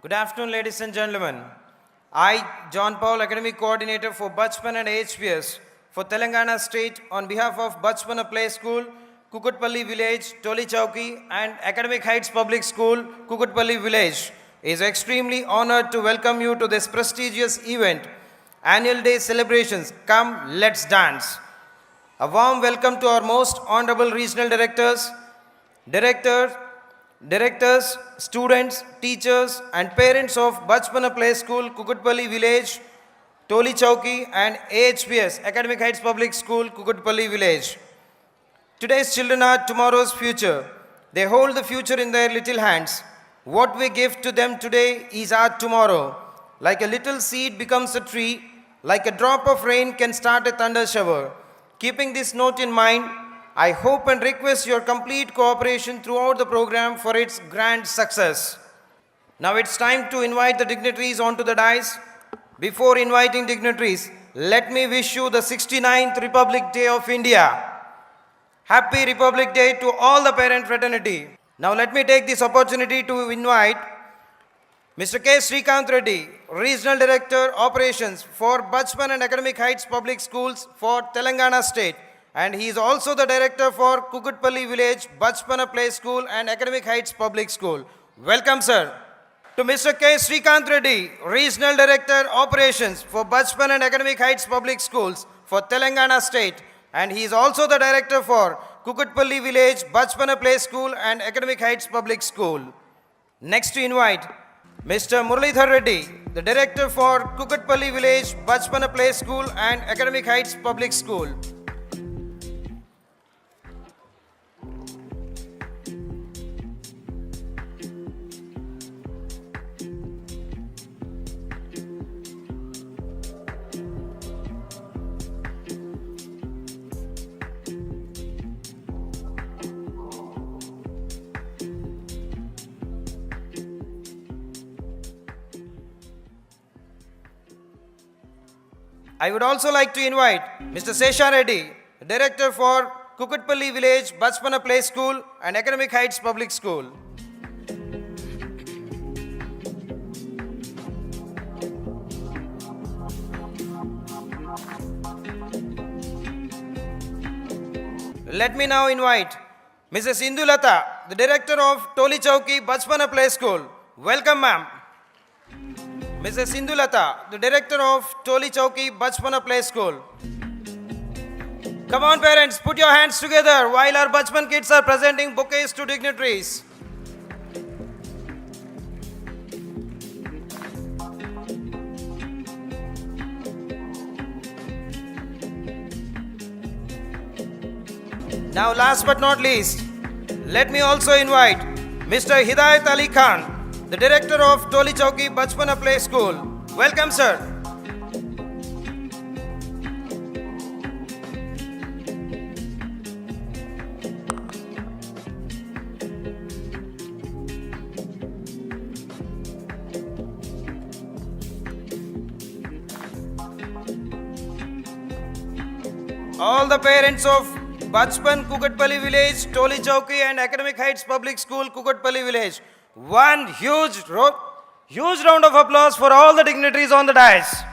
Good afternoon, ladies and gentlemen. I, John Paul, Academic Coordinator for Bachpan and HPS for Telangana State, on behalf of Bachpan Play School, Kukutpalli Village, Tolichowki, and Academic Heights Public School, Kukutpalli Village, is extremely honored to welcome you to this prestigious event, Annual Day Celebrations. Come, let's dance. A warm welcome to our most honorable regional directors, students, teachers, and parents of Bachpan Play School, Kukutpalli Village, Tolichowki, and AHPS, Academic Heights Public School, Kukutpalli Village. Today's children are tomorrow's future. They hold the future in their little hands. What we give to them today is our tomorrow. Like a little seed becomes a tree, like a drop of rain can start a thunder shower. Keeping this note in mind, I hope and request your complete cooperation throughout the program for its grand success. Now it's time to invite the dignitaries onto the dais. Before inviting dignitaries, let me wish you the 69th Republic Day of India. Happy Republic Day to all the parent fraternity. Now let me take this opportunity to invite Mr. K. Srikanth Reddy, Regional Director Operations for Bachpan and Academic Heights Public Schools for Telangana State. And he is also the Director for Kukutpalli Village, Bachpan Play School and Academic Heights Public School. Welcome, sir. To Mr. K. Srikanth Reddy, Regional Director Operations for Bachpan and Academic Heights Public Schools for Telangana State. And he is also the Director for Kukutpalli Village, Bachpan Play School and Academic Heights Public School. Next to invite Mr. Muralidhar Reddy, the Director for Kukutpalli Village, Bachpan Play School and Academic Heights Public School. I would also like to invite Mr. Sesha Reddy, Director for Kukutpalli Village, Bachpan Play School and Academic Heights Public School. Let me now invite Mrs. Indulata, the Director of Tolichowki, Bachpan Play School. Welcome, ma'am. Mrs. Indulata, the Director of Tolichowki, Bachpan Play School. Come on, parents, put your hands together while our Bachpan kids are presenting bouquets to dignitaries. Now, last but not least, let me also invite Mr. Hidayat Ali Khan, the Director of Tolichowki, Bachpan Play School. Welcome, sir. All the parents of Bachpan, Kukutpalli Village, Tolichowki and Academic Heights Public School, Kukutpalli Village. One huge round of applause for all the dignitaries on the dais.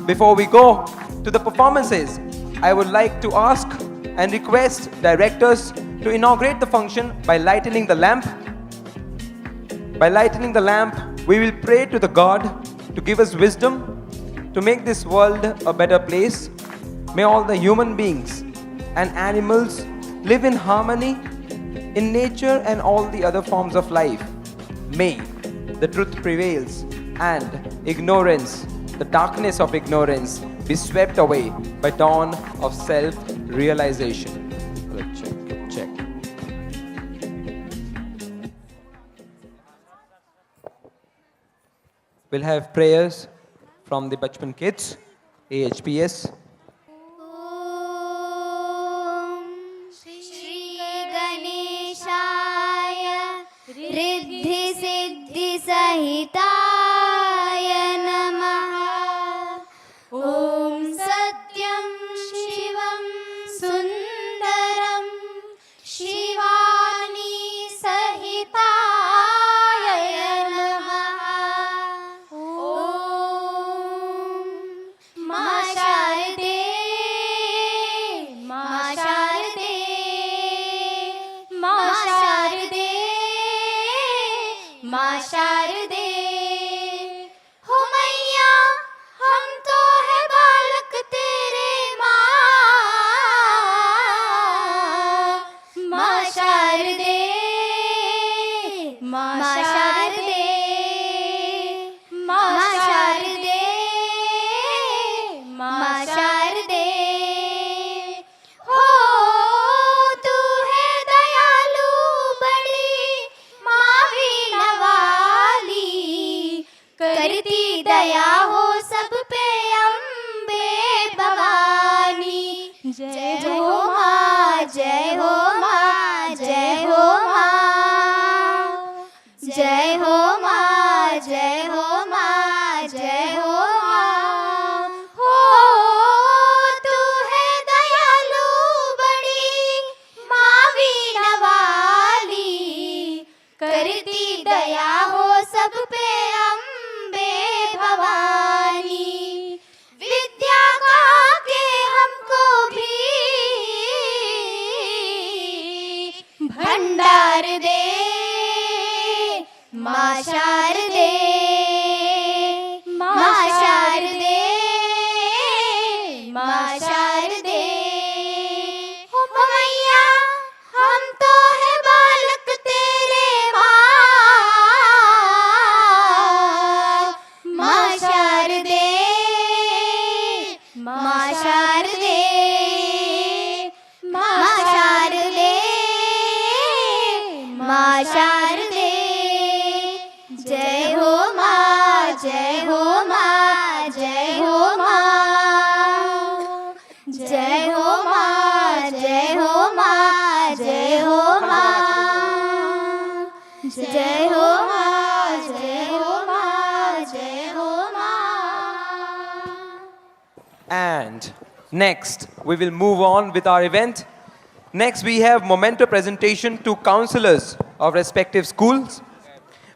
Before we go to the performances, I would like to ask and request directors to inaugurate the function by lightening the lamp. By lightening the lamp, we will pray to the God to give us wisdom to make this world a better place. May all the human beings and animals live in harmony in nature and all the other forms of life. May the truth prevails and ignorance, the darkness of ignorance, be swept away by dawn of self-realization. Check. We'll have prayers from the Bachpan kids, AHPS. Riddhi Siddhi सहिताय नमः। ॐ सत्यं शिवं सुन्दरं शिवानी सहिताय नमः। माँ शारदे। हो मैया हम तो है बालक तेरे माँ, माँ शारदे, माँ शारदे, माँ शारदे, माँ शारदे। हो तू है दयालु बड़ी माँ वीणा वाली, करती दया हो सब पे अम्बे भवानी। जय हो माँ, जय हो माँ, जय हो माँ, जय हो माँ, जय हो माँ, जय हो माँ। हो तू है दयालु बड़ी माँ वीणा वाली, करती दया हो सब पे अम्बे भवानी। विद्या का के हमको भी भंडार दे, माँ शारदे, माँ शारदे, माँ शारदे। हो मैया हम तो है बालक तेरे माँ, माँ शारदे, माँ शारदे, माँ शारदे, माँ शारदे। जय हो माँ, जय हो माँ, जय हो माँ, जय हो माँ, जय हो माँ, जय हो माँ, जय हो माँ, जय हो माँ, जय हो माँ। And next, we will move on with our event. Next, we have memento presentation to counselors of respective schools.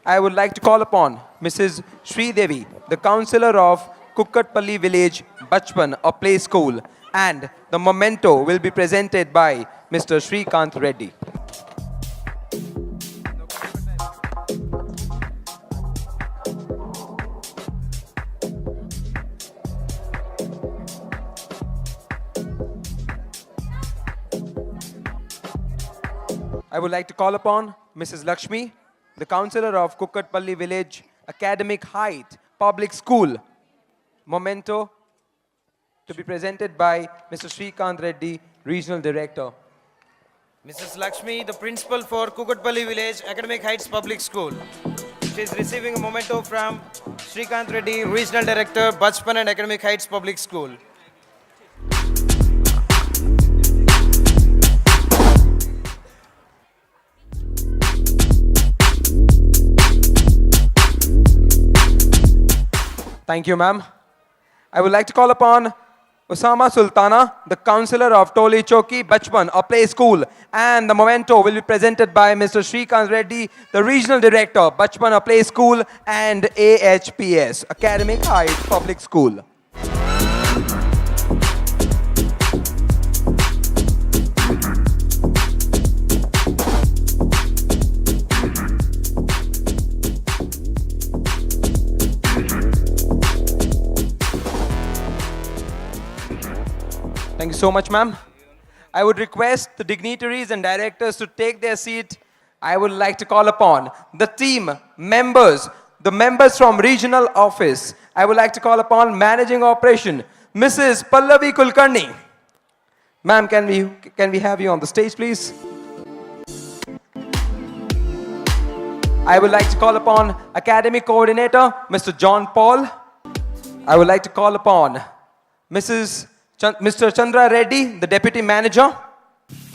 I would like to call upon Mrs. Sri Devi, the counselor of Kukkatpalli village, Bachpan, a play school, and the memento will be presented by Mr. Srikant Reddy. I would like to call upon Mrs. Lakshmi, the counselor of Kukkatpalli village, Academic Height Public School. Memento to be presented by Mr. Srikant Reddy, Regional Director. Mrs. Lakshmi, the principal for Kukatpalli Village Academic Heights Public School. She is receiving a memento from Srikant Reddy, Regional Director, Bachpan and Academic Heights Public School. Thank you, ma'am. I would like to call upon Osama Sultana, the counselor of Tolichowki, Bachpan, a play school. And the memento will be presented by Mr. Srikant Reddy, the regional director, Bachpan, a play school, and AHPS, Academic Heights Public School. Thank you so much, ma'am. I would request the dignitaries and directors to take their seat. I would like to call upon the team members, the members from regional office. I would like to call upon managing operation, Mrs. Pallavi Kulkarni. Ma'am, can we have you on the stage, please? I would like to call upon academic coordinator, Mr. John Paul. I would like to call upon Mr. Chandra Reddy, the deputy manager.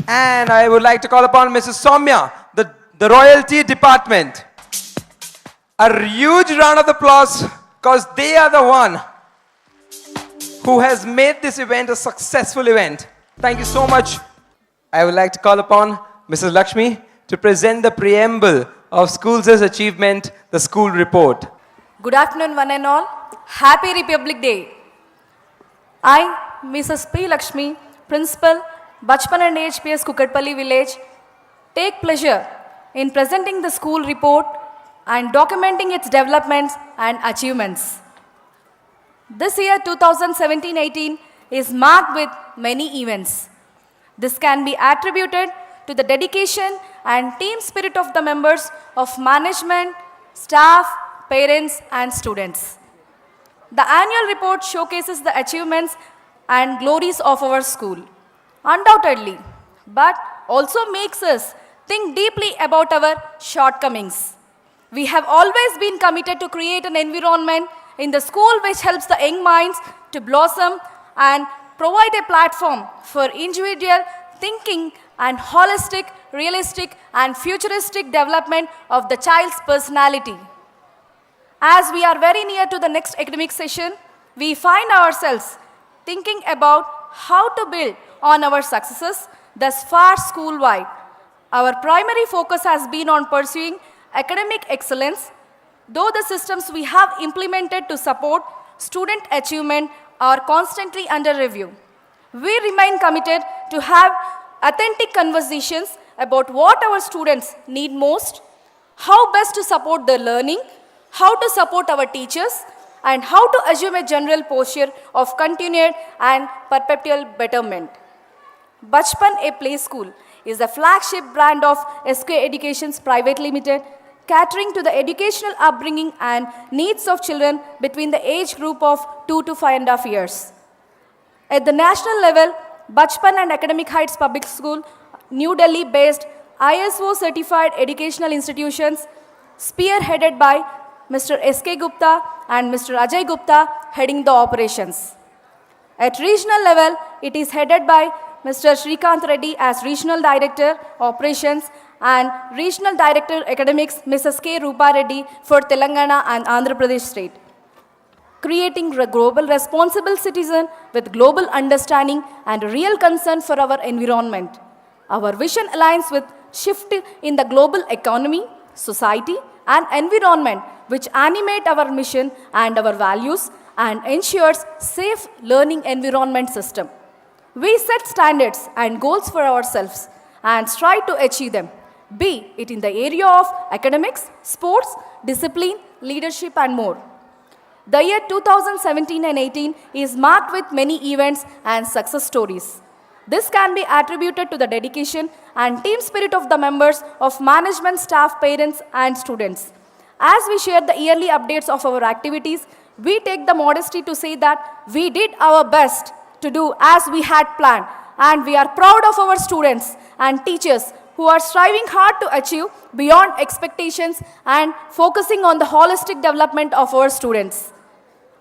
And I would like to call upon Mrs. Soumya, the royalty department. A huge round of applause because they are the one who has made this event a successful event. Thank you so much. I would like to call upon Mrs. Lakshmi to present the preamble of Schools' achievement, the school report. Good afternoon, one and all. Happy Republic Day. I, Mrs. P. Lakshmi, Principal, Bachpan and HPS Kukatpalli Village, take pleasure in presenting the school report and documenting its developments and achievements. This year 2017-18 is marked with many events. This can be attributed to the dedication and team spirit of the members of management, staff, parents and students. The annual report showcases the achievements and glories of our school, undoubtedly, but also makes us think deeply about our shortcomings. We have always been committed to create an environment in the school which helps the young minds to blossom and provide a platform for individual thinking and holistic, realistic and futuristic development of the child's personality. As we are very near to the next academic session, we find ourselves thinking about how to build on our successes thus far school-wide. Our primary focus has been on pursuing academic excellence, though the systems we have implemented to support student achievement are constantly under review. We remain committed to have authentic conversations about what our students need most, how best to support their learning, how to support our teachers, and how to assume a general posture of continued and perpetual betterment. Bachpan, a play school, is the flagship brand of SK Educations Private Limited, catering to the educational upbringing and needs of children between the age group of 2 to 5.5 years. At the national level, Bachpan and Academic Heights Public School, New Delhi-based ISO certified educational institutions, spearheaded by Mr. S.K. Gupta and Mr. Ajay Gupta, heading the operations. At regional level, it is headed by Mr. Srikanth Reddy as Regional Director, Operations, and Regional Director, Academics, Mrs. K. Rupa Reddy for Telangana and Andhra Pradesh State. Creating a global responsible citizen with global understanding and real concern for our environment. Our vision aligns with shift in the global economy, society, and environment, which animate our mission and our values and ensures safe learning environment system. We set standards and goals for ourselves and strive to achieve them, be it in the area of academics, sports, discipline, leadership, and more. The year 2017 and 18 is marked with many events and success stories. This can be attributed to the dedication and team spirit of the members of management, staff, parents, and students. As we share the yearly updates of our activities, we take the modesty to say that we did our best to do as we had planned, and we are proud of our students and teachers who are striving hard to achieve beyond expectations and focusing on the holistic development of our students.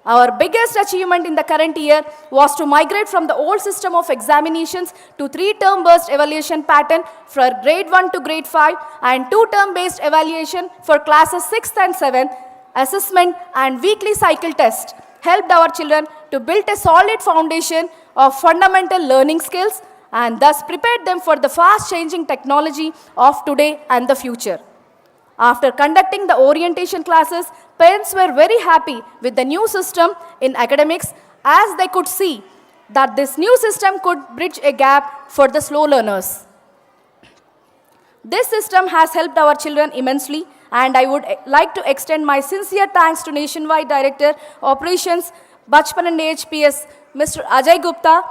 Our biggest achievement in the current year was to migrate from the old system of examinations to 3-term based evaluation pattern for grade 1 to grade 5 and 2-term based evaluation for classes 6th and 7th. Assessment and weekly cycle test helped our children to build a solid foundation of fundamental learning skills and thus prepared them for the fast changing technology of today and the future. After conducting the orientation classes, parents were very happy with the new system in academics as they could see that this new system could bridge a gap for the slow learners. This system has helped our children immensely, and I would like to extend my sincere thanks to Nationwide Director, Operations, Bachpan and AHPS, Mr. Ajay Gupta,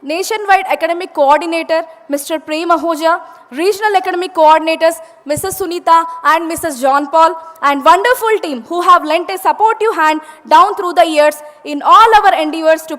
Nationwide Academic Coordinator, Mr. Prem Ahoja, Regional Academic Coordinators, Mrs. Sunita and Mrs. John Paul, and wonderful team who have lent a supportive hand down through the years in all our endeavors to